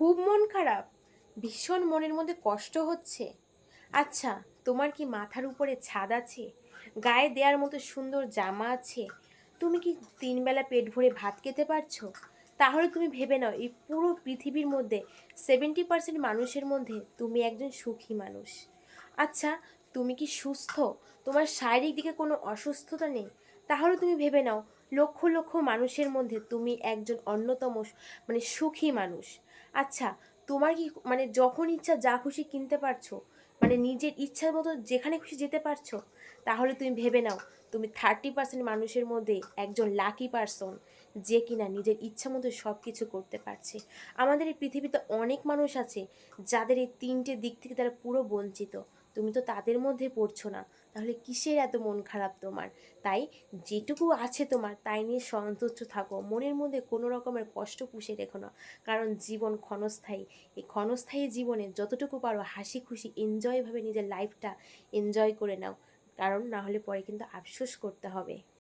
খুব মন খারাপ, ভীষণ মনের মধ্যে কষ্ট হচ্ছে। আচ্ছা, তোমার কি মাথার উপরে ছাদ আছে? গায়ে দেওয়ার মতো সুন্দর জামা আছে? তুমি কি ৩ বেলা পেট ভরে ভাত খেতে পারছো? তাহলে তুমি ভেবে নাও, এই পুরো পৃথিবীর মধ্যে 70% মানুষের মধ্যে তুমি একজন সুখী মানুষ। আচ্ছা, তুমি কি সুস্থ? তোমার শারীরিক দিকে কোনো অসুস্থতা নেই? তাহলে তুমি ভেবে নাও, লক্ষ লক্ষ মানুষের মধ্যে তুমি একজন অন্যতম সুখী মানুষ। আচ্ছা, তোমার কি যখন ইচ্ছা যা খুশি কিনতে পারছো? নিজের ইচ্ছার মতো যেখানে খুশি যেতে পারছো? তাহলে তুমি ভেবে নাও, তুমি 30% মানুষের মধ্যে একজন লাকি পারসন, যে কিনা নিজের ইচ্ছা মতো সব কিছু করতে পারছে। আমাদের এই পৃথিবীতে অনেক মানুষ আছে যাদের এই 3টে দিক থেকে তারা পুরো বঞ্চিত। তুমি তো তাদের মধ্যে পড়ছো না। তাহলে কিসের এত মন খারাপ তোমার? তাই যেটুকু আছে তোমার তাই নিয়ে সন্তুষ্ট থাকো, মনের মধ্যে কোনো রকমের কষ্ট পুষে রেখো না। কারণ জীবন ক্ষণস্থায়ী। এই ক্ষণস্থায়ী জীবনে যতটুকু পারো হাসি খুশি এনজয়ভাবে নিজের লাইফটা এনজয় করে নাও। কারণ না হলে পরে কিন্তু আফসোস করতে হবে।